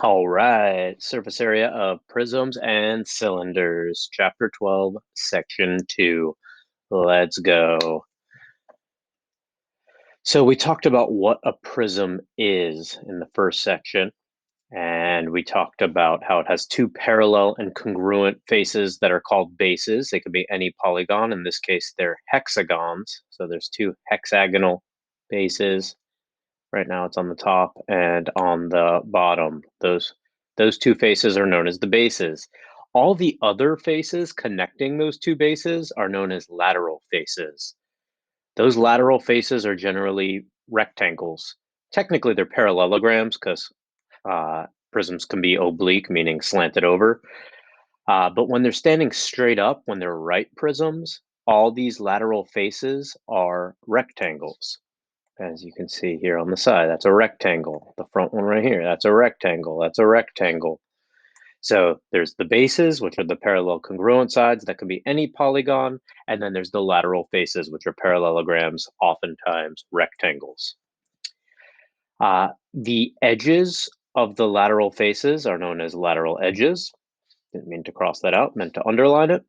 All right, surface area of prisms and cylinders, chapter 12, section 2. Let's go. So we talked about what a prism is in the first section, and we talked about how it has two parallel and congruent faces that are called bases. They could be any polygon. In this case, they're hexagons. So there's two hexagonal bases. Right now it's on the top and on the bottom. Those two faces are known as the bases. All the other faces connecting those two bases are known as lateral faces. Those lateral faces are generally rectangles. Technically, they're parallelograms because prisms can be oblique, meaning slanted over. But when they're standing straight up, when they're right prisms, all these lateral faces are rectangles. As you can see here on the side, that's a rectangle. The front one right here, that's a rectangle. That's a rectangle. So there's the bases, which are the parallel congruent sides. That could be any polygon. And then there's the lateral faces, which are parallelograms, oftentimes rectangles. The edges of the lateral faces are known as lateral edges. Didn't mean to cross that out, meant to underline it.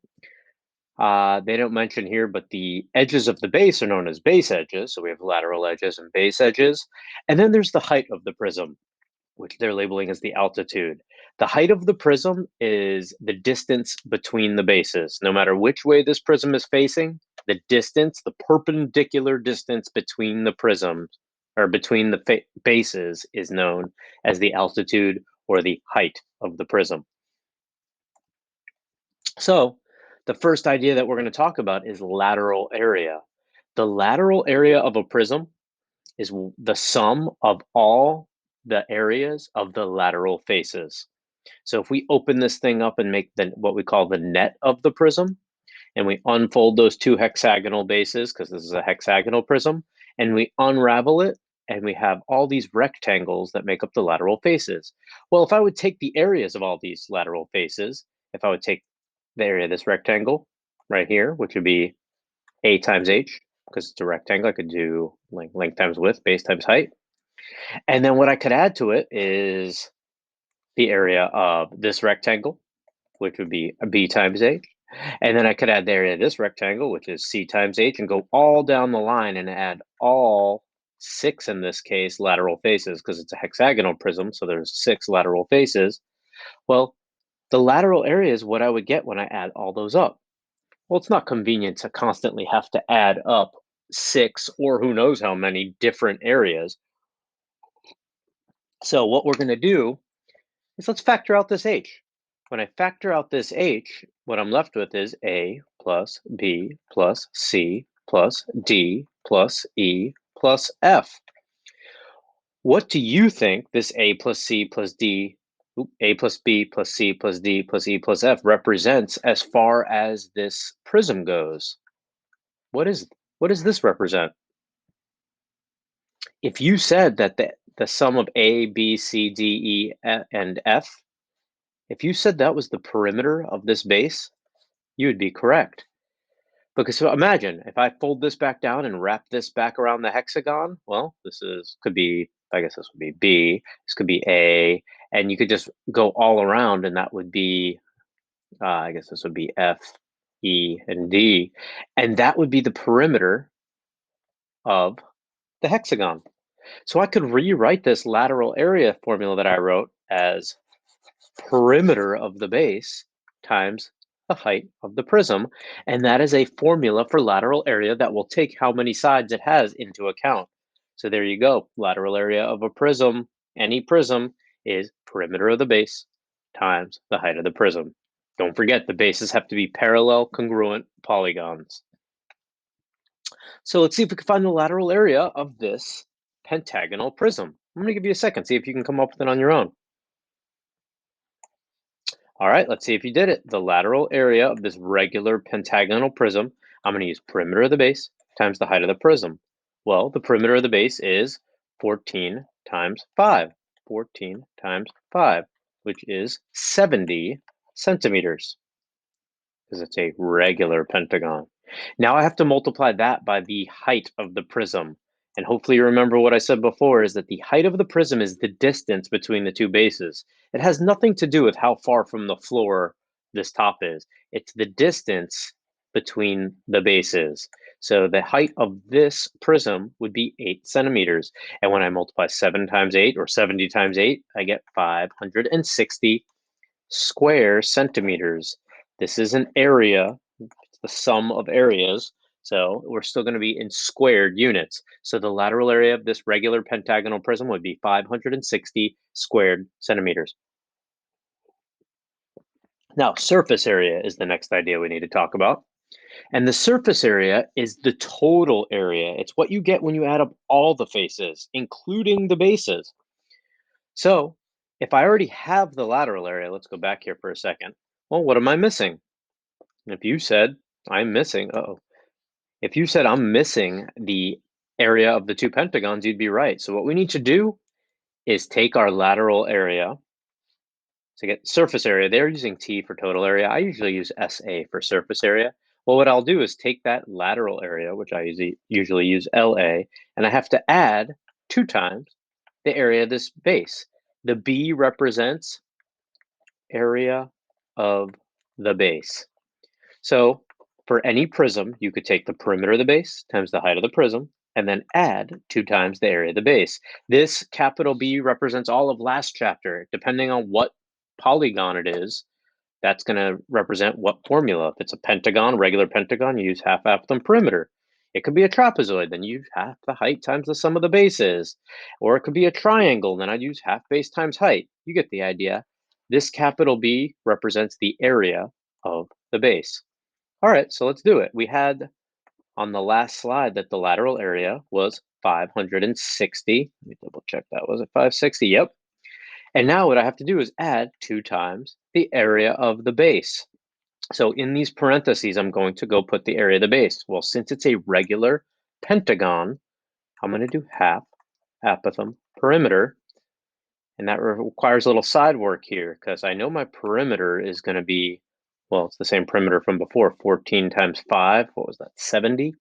They don't mention here, but the edges of the base are known as base edges. So we have lateral edges and base edges. And then there's the height of the prism, which they're labeling as the altitude. The height of the prism is the distance between the bases. No matter which way this prism is facing, the distance, the perpendicular distance between the prisms or between the bases is known as the altitude or the height of the prism. So the first idea that we're going to talk about is lateral area. The lateral area of a prism is the sum of all the areas of the lateral faces. So if we open this thing up and make what we call the net of the prism, and we unfold those two hexagonal bases, because this is a hexagonal prism, and we unravel it, and we have all these rectangles that make up the lateral faces. Well, if I would take the areas of all these lateral faces, if I would take the area of this rectangle right here, which would be a times h, because it's a rectangle, I could do length times width, base times height. And then what I could add to it is the area of this rectangle, which would be b times h. And then I could add the area of this rectangle, which is c times h, and go all down the line and add all 6, in this case, lateral faces, because it's a hexagonal prism, so there's 6 lateral faces. Well, the lateral area is what I would get when I add all those up. Well, it's not convenient to constantly have to add up 6 or who knows how many different areas. So what we're going to do is let's factor out this h. When I factor out this h, what I'm left with is a plus b plus c plus d plus e plus f. What do you think this a plus c plus d, a plus b plus c plus d plus e plus f represents as far as this prism goes? What does this represent? If you said that the sum of a, b, c, d, e, and f, if you said that was the perimeter of this base, you would be correct. Because so imagine if I fold this back down and wrap this back around the hexagon, well, could be, I guess this would be B, this could be A, and you could just go all around and that would be, I guess this would be F, E, and D. And that would be the perimeter of the hexagon. So I could rewrite this lateral area formula that I wrote as perimeter of the base times the height of the prism. And that is a formula for lateral area that will take how many sides it has into account. So there you go. Lateral area of a prism, any prism, is perimeter of the base times the height of the prism. Don't forget, the bases have to be parallel congruent polygons. So let's see if we can find the lateral area of this pentagonal prism. I'm going to give you a second, see if you can come up with it on your own. All right, let's see if you did it. The lateral area of this regular pentagonal prism, I'm going to use perimeter of the base times the height of the prism. Well, the perimeter of the base is 14 times 5. 14 times 5, which is 70 centimeters, because it's a regular pentagon. Now I have to multiply that by the height of the prism. And hopefully you remember what I said before is that the height of the prism is the distance between the two bases. It has nothing to do with how far from the floor this top is. It's the distance between the bases. So the height of this prism would be 8 centimeters. And when I multiply 7 times 8 or 70 times 8, I get 560 square centimeters. This is an area, it's the sum of areas. So we're still going to be in squared units. So the lateral area of this regular pentagonal prism would be 560 squared centimeters. Now, surface area is the next idea we need to talk about. And the surface area is the total area. It's what you get when you add up all the faces, including the bases. So if I already have the lateral area, let's go back here for a second. Well, what am I missing? If you said I'm missing, if you said I'm missing the area of the two pentagons, you'd be right. So what we need to do is take our lateral area to get surface area. They're using T for total area. I usually use SA for surface area. Well, what I'll do is take that lateral area, which I usually use LA, and I have to add 2 times the area of this base. The B represents area of the base. So for any prism, you could take the perimeter of the base times the height of the prism, and then add 2 times the area of the base. This capital B represents all of last chapter. Depending on what polygon it is, that's going to represent what formula. If it's a pentagon, regular pentagon, you use half apothem perimeter. It could be a trapezoid, then you use half the height times the sum of the bases. Or it could be a triangle, then I'd use half base times height. You get the idea. This capital B represents the area of the base. All right, so let's do it. We had on the last slide that the lateral area was 560. Let me double check that. Was it 560? Yep. And now what I have to do is add 2 times the area of the base. So in these parentheses, I'm going to go put the area of the base. Well, since it's a regular pentagon, I'm going to do half apothem perimeter. And that requires a little side work here because I know my perimeter is going to be, well, it's the same perimeter from before, 14 times 5. What was that, 70?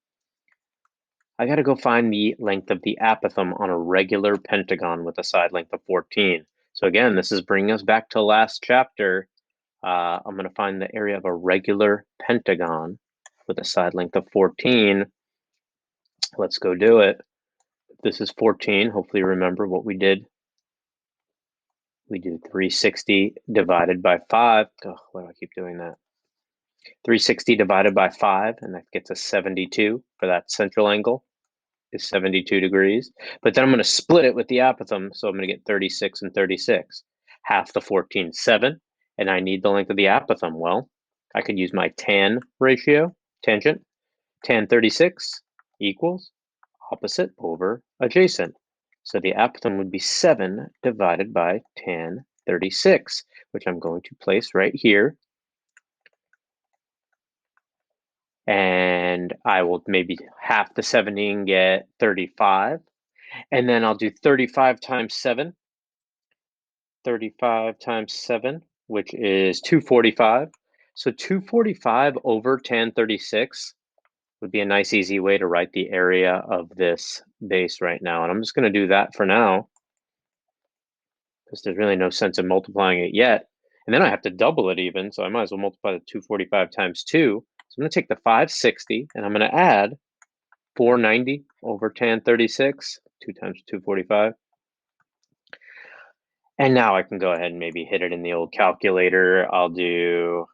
I got to go find the length of the apothem on a regular pentagon with a side length of 14. So again, this is bringing us back to last chapter. I'm going to find the area of a regular pentagon with a side length of 14. Let's go do it. This is 14. Hopefully remember what we did. We do 360 divided by 5. Oh, why do I keep doing that? 360 divided by 5, and that gets us 72 for that central angle. Is 72 degrees. But then I'm going to split it with the apothem, so I'm going to get 36 and 36. Half the 14, 7, and I need the length of the apothem. Well, I could use my tan ratio, tangent. Tan 36 equals opposite over adjacent. So the apothem would be 7 divided by tan 36, which I'm going to place right here. And I will maybe half the 70 and get 35. And then I'll do 35 times 7. 35 times 7, which is 245. So 245 over tan 36 would be a nice easy way to write the area of this base right now. And I'm just going to do that for now because there's really no sense in multiplying it yet. And then I have to double it even, so I might as well multiply the 245 times 2. So I'm going to take the 560 and I'm going to add 490 over tan 36, 2 times 245. And now I can go ahead and maybe hit it in the old calculator. I'll do,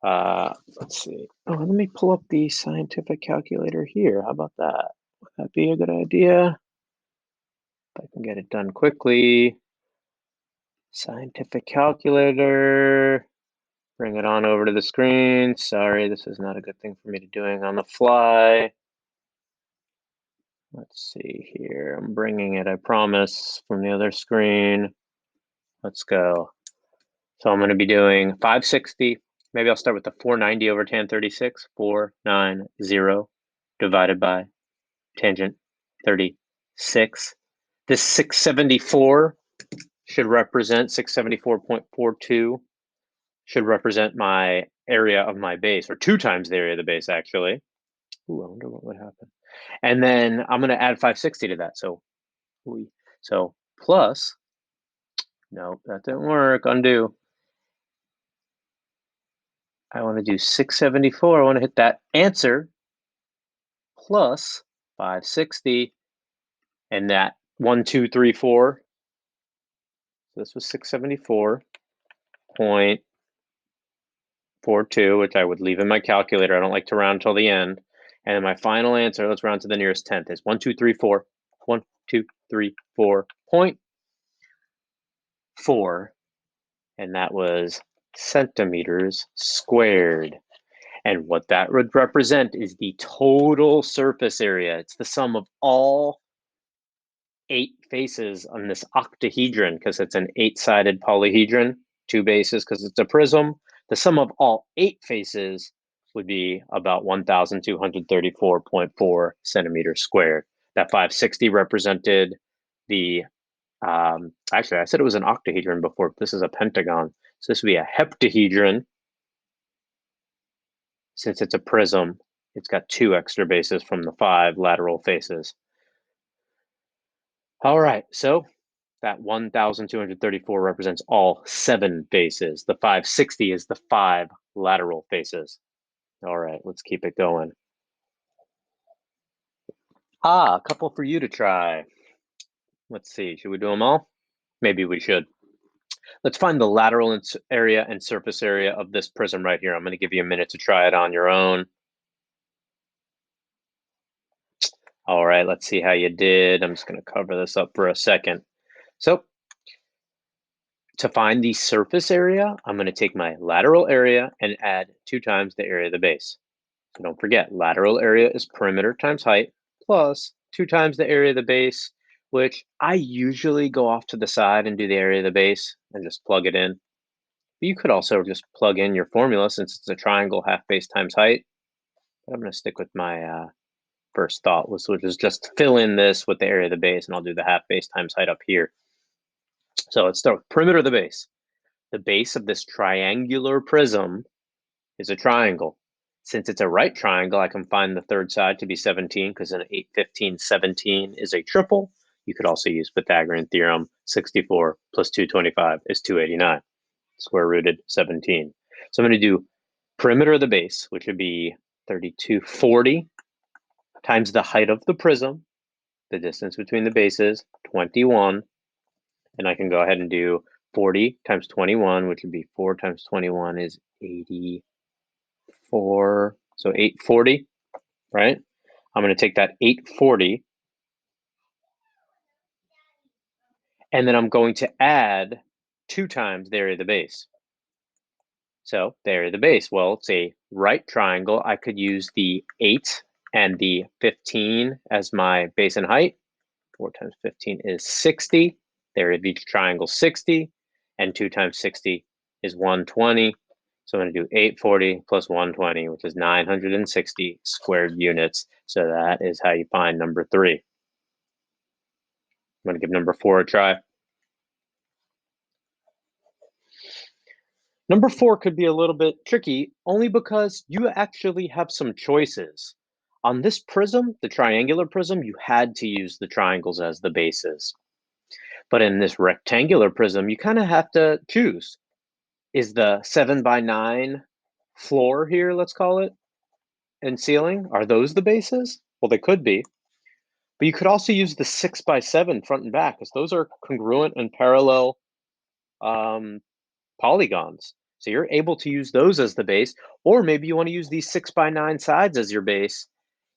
let's see. Oh, let me pull up the scientific calculator here. How about that? Would that be a good idea? If I can get it done quickly. Scientific calculator. Bring it on over to the screen. Sorry, this is not a good thing for me to doing on the fly. Let's see here. I'm bringing it, I promise, from the other screen. Let's go. So I'm going to be doing 560. Maybe I'll start with the 490 over tan 36. 490 divided by tangent 36. This 674 should represent 674.42 should represent my area of my base, or 2 times the area of the base, actually. Ooh, I wonder what would happen. And then I'm going to add 560 to that. So plus, no, that didn't work. Undo. I want to do 674. I want to hit that answer plus 560. And that 1, 2, 3, 4. So this was 674.42, which I would leave in my calculator. I don't like to round till the end. And then my final answer, let's round to the nearest tenth, is 1, 2, 3, 4. 1, 2, 3, 4.4. And that was centimeters squared. And what that would represent is the total surface area. It's the sum of all 8 faces on this octahedron, because it's an 8-sided polyhedron, 2 bases because it's a prism. The sum of all 8 faces would be about 1,234.4 centimeters squared. That 560 represented the, actually, I said it was an octahedron before, but this is a pentagon. So this would be a heptahedron. Since it's a prism, it's got 2 extra bases from the 5 lateral faces. All right, so that 1,234 represents all 7 faces. The 560 is the 5 lateral faces. All right, let's keep it going. A couple for you to try. Let's see, should we do them all? Maybe we should. Let's find the lateral area and surface area of this prism right here. I'm going to give you a minute to try it on your own. All right, let's see how you did. I'm just going to cover this up for a second. So to find the surface area, I'm going to take my lateral area and add 2 times the area of the base. So don't forget, lateral area is perimeter times height plus 2 times the area of the base, which I usually go off to the side and do the area of the base and just plug it in. But you could also just plug in your formula since it's a triangle, half base times height. But I'm going to stick with my first thought, which is just fill in this with the area of the base, and I'll do the half base times height up here. So let's start with perimeter of the base. The base of this triangular prism is a triangle. Since it's a right triangle, I can find the third side to be 17 because an 8, 15, 17 is a triple. You could also use Pythagorean theorem. 64 plus 225 is 289, square rooted 17. So I'm going to do perimeter of the base, which would be 3240 times the height of the prism, the distance between the bases, 21. And I can go ahead and do 40 times 21, which would be 4 times 21 is 84. So 840, right? I'm going to take that 840, and then I'm going to add 2 times the area of the base. So the area of the base, well, it's a right triangle. I could use the 8 and the 15 as my base and height. 4 times 15 is 60. The area of each triangle 60, and 2 times 60 is 120. So I'm going to do 840 plus 120, which is 960 squared units. So that is how you find number 3. I'm going to give number 4 a try. Number 4 could be a little bit tricky, only because you actually have some choices. On this prism, the triangular prism, you had to use the triangles as the bases. But in this rectangular prism, you kind of have to choose. Is the 7x9 floor here, let's call it, and ceiling, are those the bases? Well, they could be. But you could also use the 6x7 front and back, because those are congruent and parallel polygons. So you're able to use those as the base, or maybe you want to use these 6x9 sides as your base.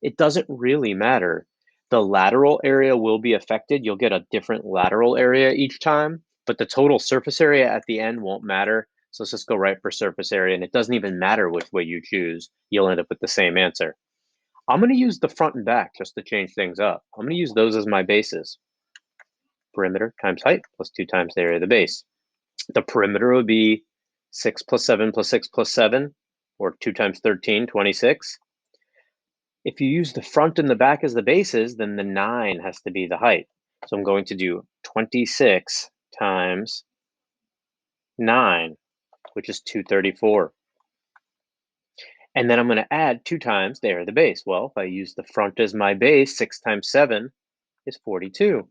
It doesn't really matter. The lateral area will be affected. You'll get a different lateral area each time, but the total surface area at the end won't matter. So let's just go right for surface area, and it doesn't even matter which way you choose. You'll end up with the same answer. I'm going to use the front and back just to change things up. I'm going to use those as my bases. Perimeter times height plus 2 times the area of the base. The perimeter would be 6 plus 7 plus 6 plus 7, or 2 times 13, 26. If you use the front and the back as the bases, then the 9 has to be the height. So I'm going to do 26 times 9, which is 234. And then I'm going to add 2 times the area of the base. Well, if I use the front as my base, 6 times 7 is 42. So I'm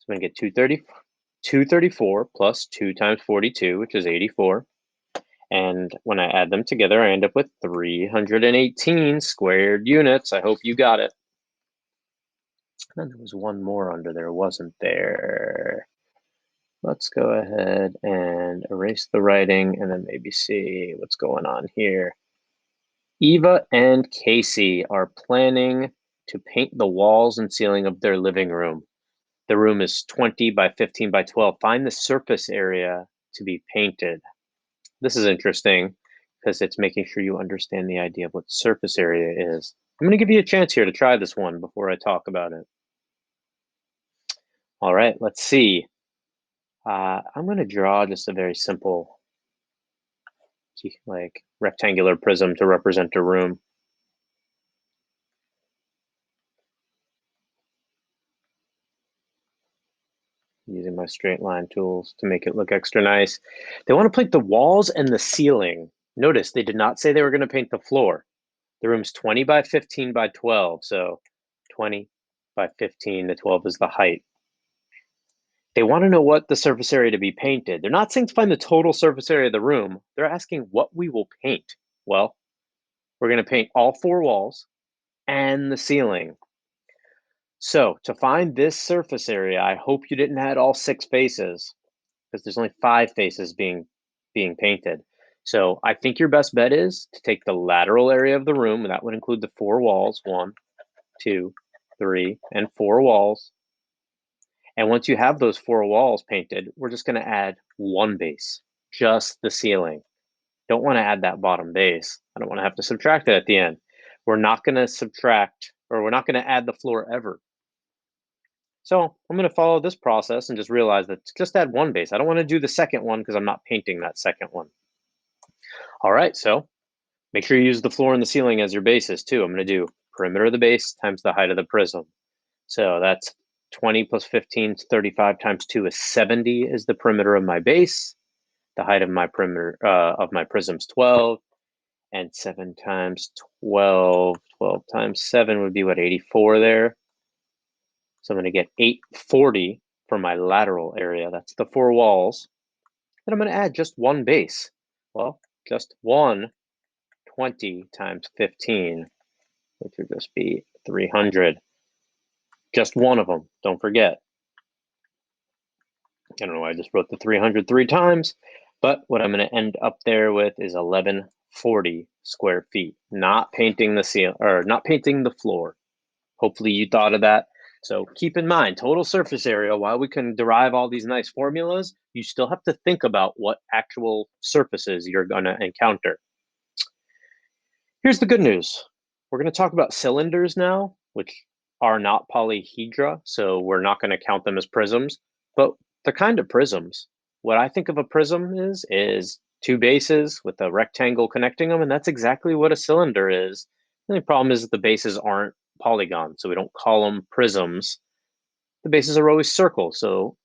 going to get 234 plus 2 times 42, which is 84. And when I add them together, I end up with 318 squared units. I hope you got it. And then there was one more under there, wasn't there? Let's go ahead and erase the writing and then maybe see what's going on here. Eva and Casey are planning to paint the walls and ceiling of their living room. The room is 20 by 15 by 12. Find the surface area to be painted. This is interesting because it's making sure you understand the idea of what surface area is. I'm going to give you a chance here to try this one before I talk about it. All right, let's see. I'm going to draw just a very simple, like, rectangular prism to represent a room. Using my straight line tools to make it look extra nice. They want to paint the walls and the ceiling. Notice they did not say they were going to paint the floor. The room's 20 by 15 by 12, so 20 by 15, the 12 is the height. They want to know what the surface area to be painted. They're not saying to find the total surface area of the room. They're asking what we will paint. Well, we're going to paint all 4 walls and the ceiling. So to find this surface area, I hope you didn't add all 6 faces because there's only 5 faces being painted. So I think your best bet is to take the lateral area of the room, and that would include the 4 walls, 1, 2, 3, and 4 walls. And once you have those 4 walls painted, we're just going to add 1 base, just the ceiling. Don't want to add that bottom base. I don't want to have to subtract it at the end. We're not going to subtract, or we're not going to add the floor ever. So I'm going to follow this process and just realize that just add 1 base. I don't want to do the second one because I'm not painting that second one. All right, so make sure you use the floor and the ceiling as your bases too. I'm going to do perimeter of the base times the height of the prism. So that's 20 plus 15 is 35 times 2 is 70 is the perimeter of my base. The height of my perimeter of my prism is 12. And 7 times 12, 12 times 7 would be what, 84 there. So I'm going to get 840 for my lateral area. That's the 4 walls. Then I'm going to add just 1 base. Well, just 1 20 times 15, which would just be 300. Just one of them, don't forget. I don't know why I just wrote the 300 3 times, but what I'm going to end up there with is 1140 square feet. Not painting the ceiling, or not painting the floor. Hopefully you thought of that. So keep in mind, total surface area, while we can derive all these nice formulas, you still have to think about what actual surfaces you're going to encounter. Here's the good news. We're going to talk about cylinders now, which are not polyhedra, so we're not going to count them as prisms, but they're kind of prisms. What I think of a prism is 2 bases with a rectangle connecting them, and that's exactly what a cylinder is. The only problem is that the bases aren't polygons, so we don't call them prisms. The bases are always circles, so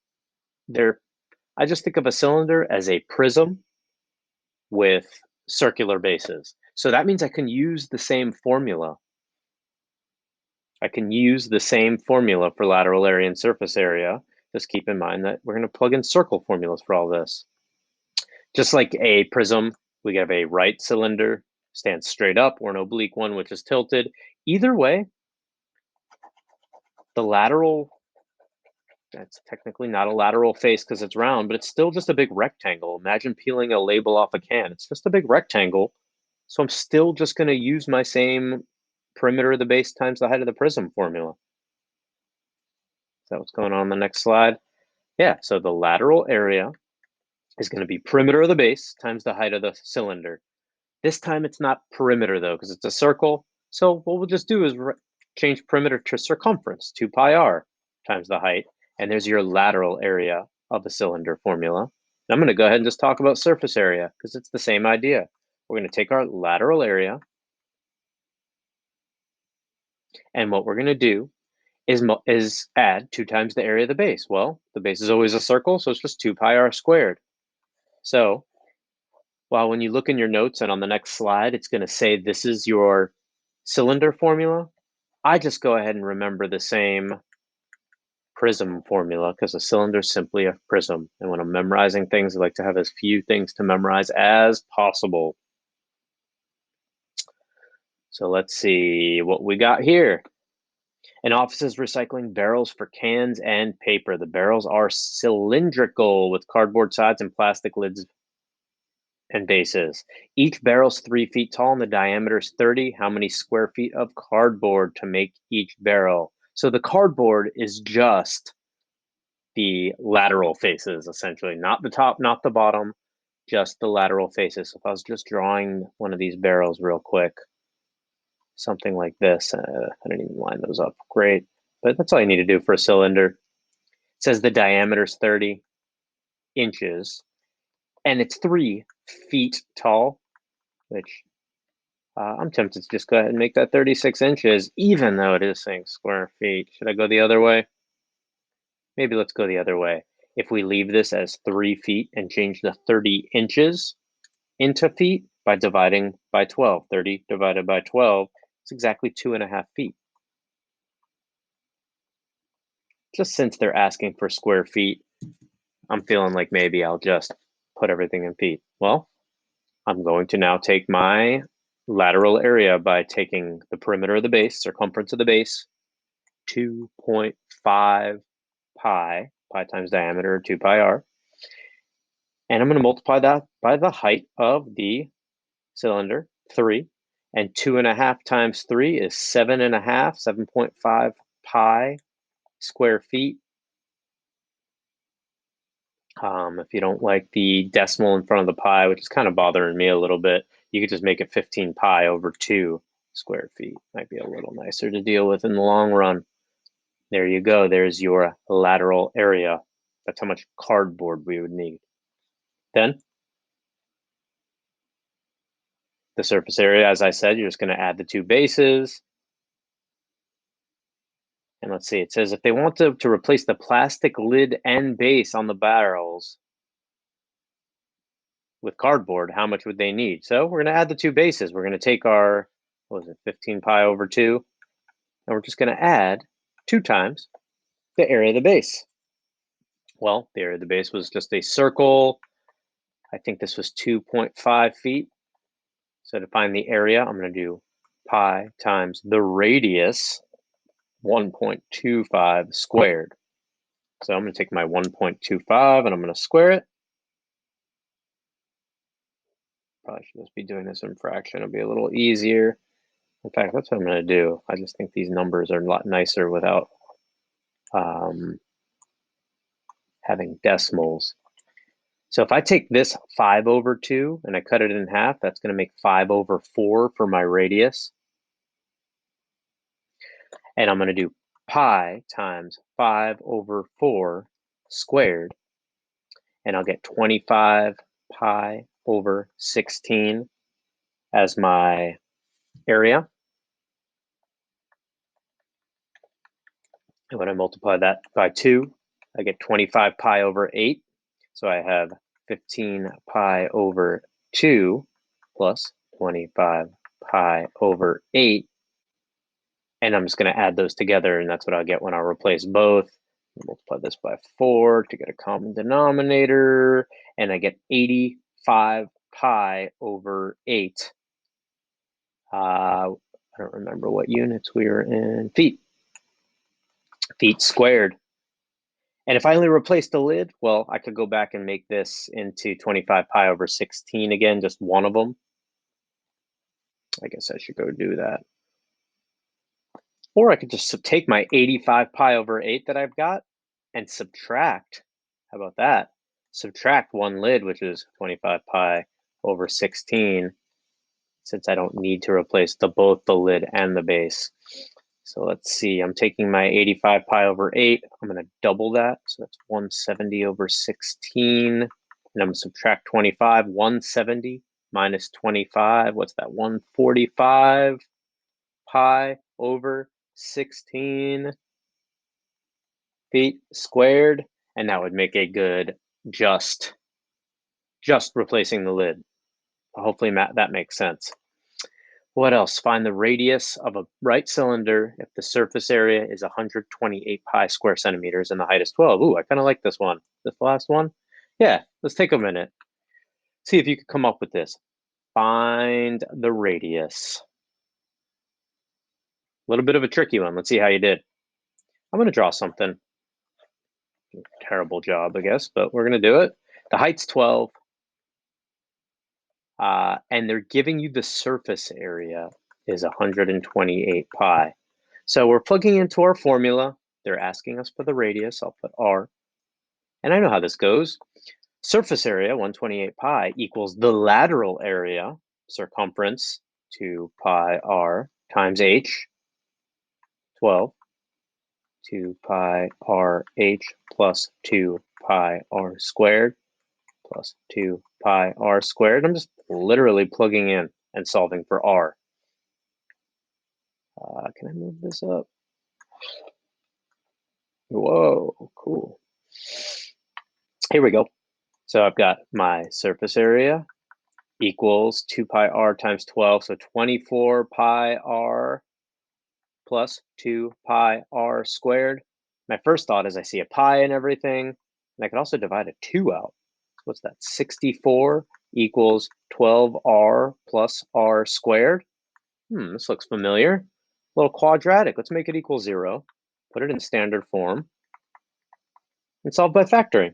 I just think of a cylinder as a prism with circular bases. So that means I can use the same formula. I can use the same formula for lateral area and surface area. Just keep in mind that we're going to plug in circle formulas for all this. Just like a prism, we have a right cylinder, stands straight up, or an oblique one, which is tilted. Either way, the lateral, that's technically not a lateral face because it's round, but it's still just a big rectangle. Imagine peeling a label off a can. It's just a big rectangle. So I'm still just going to use my same perimeter of the base times the height of the prism formula. Is that what's going on the next slide? Yeah, so the lateral area is going to be perimeter of the base times the height of the cylinder. This time it's not perimeter though, because it's a circle. So what we'll just do is change perimeter to circumference, 2 pi r times the height. And there's your lateral area of the cylinder formula. And I'm going to go ahead and just talk about surface area because it's the same idea. We're going to take our lateral area, and what we're going to do is add 2 times the area of the base. Well, the base is always a circle, so it's just 2 pi r squared. So Well, when you look in your notes and on the next slide, it's going to say this is your cylinder formula. I just go ahead and remember the same prism formula because a cylinder is simply a prism. And when I'm memorizing things, I like to have as few things to memorize as possible. So let's see what we got here. An office is recycling barrels for cans and paper. The barrels are cylindrical with cardboard sides and plastic lids and bases. Each barrel's 3 feet tall and the diameter is 30. How many square feet of cardboard to make each barrel? So the cardboard is just the lateral faces, essentially, not the top, not the bottom, just the lateral faces. So if I was just drawing one of these barrels real quick, something like this, I didn't even line those up. Great. But that's all you need to do for a cylinder. It says the diameter is 30 inches and it's 3 feet tall, which I'm tempted to just go ahead and make that 36 inches, even though it is saying square feet. Should I go the other way? Maybe let's go the other way. If we leave this as 3 feet and change the 30 inches into feet by dividing by 12, 30 divided by 12, it's exactly 2.5 feet. Just since they're asking for square feet, I'm feeling like maybe I'll just put everything in feet. Well, I'm going to now take my lateral area by taking the perimeter of the base, circumference of the base, 2.5 pi times diameter, 2 pi r. And I'm going to multiply that by the height of the cylinder, 3. And 2.5 times 3 is 7.5, 7.5 pi square feet. If you don't like the decimal in front of the pi, which is kind of bothering me a little bit, you could just make it 15 pi over 2 square feet. Might be a little nicer to deal with in the long run. There you go. There's your lateral area. That's how much cardboard we would need. Then the surface area, as I said, you're just going to add the two bases. And let's see, it says if they want to replace the plastic lid and base on the barrels with cardboard, how much would they need? So we're going to add the two bases. We're going to take our, what was it, 15 pi over 2, and we're just going to add 2 times the area of the base. Well, the area of the base was just a circle. I think this was 2.5 feet. So to find the area, I'm going to do pi times the radius, 1.25 squared. So I'm going to take my 1.25 and I'm going to square it. Probably should just be doing this in fraction. It'll be a little easier. In fact, that's what I'm going to do. I just think these numbers are a lot nicer without having decimals. So if I take this 5 over 2 and I cut it in half, that's going to make 5 over 4 for my radius. And I'm going to do pi times 5 over 4 squared. And I'll get 25 pi over 16 as my area. And when I multiply that by 2, I get 25 pi over 8. So I have 15 pi over 2 plus 25 pi over 8. And I'm just going to add those together, and that's what I'll get when I replace both. Multiply this by 4 to get a common denominator, and I get 85 pi over 8. I don't remember what units we were in. Feet. Feet squared. And if I only replace the lid, well, I could go back and make this into 25 pi over 16 again, just one of them. I guess I should go do that. Or I could just take my 85 pi over 8 that I've got and subtract. How about that? Subtract one lid, which is 25 pi over 16, since I don't need to replace both the lid and the base. So let's see, I'm taking my 85 pi over 8. I'm going to double that. So that's 170 over 16. And I'm going to subtract 25. 170 minus 25. What's that? 145 pi over 16 feet squared. And that would make a good just replacing the lid. Hopefully that makes sense. What else? Find the radius of a right cylinder if the surface area is 128 pi square centimeters and the height is 12. Ooh, I kind of like this one. This last one? Yeah, let's take a minute. See if you can come up with this. Find the radius. A little bit of a tricky one. Let's see how you did. I'm going to draw something. Terrible job, I guess, but we're going to do it. The height's 12. And they're giving you the surface area is 128 pi. So we're plugging into our formula. They're asking us for the radius. I'll put r. And I know how this goes. Surface area, 128 pi, equals the lateral area, circumference, 2 pi r, times h, 12, 2 pi r h plus 2 pi r squared, plus 2 pi r squared. I'm just literally plugging in and solving for r. Can I move this up? Whoa, cool. Here we go. So I've got my surface area equals 2 pi r times 12, so 24 pi r plus 2 pi r squared. My first thought is I see a pi and everything, and I could also divide a 2 out. What's that? 64 equals 12r plus r squared. This looks familiar. A little quadratic. Let's make it equal 0. Put it in standard form. And solve by factoring.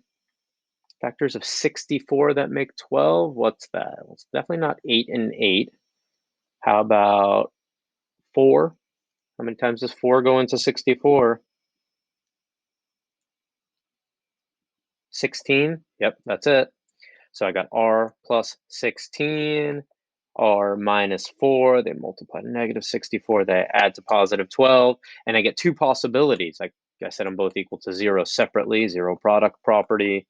Factors of 64 that make 12. What's that? Well, it's definitely not 8 and 8. How about 4? How many times does 4 go into 64? 16. Yep, that's it. So I got r plus 16, r minus 4. They multiply to negative 64. They add to positive 12. And I get two possibilities. Like I set them both equal to 0 separately, 0 product property.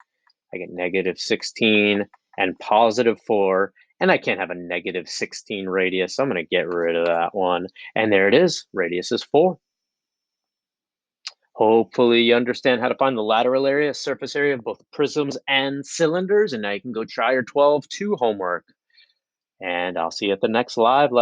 I get negative 16 and positive 4. And I can't have a negative 16 radius, so I'm going to get rid of that one. And there it is. Radius is 4. Hopefully you understand how to find the lateral area, surface area of both prisms and cylinders. And now you can go try your 12-2 homework. And I'll see you at the next live lesson.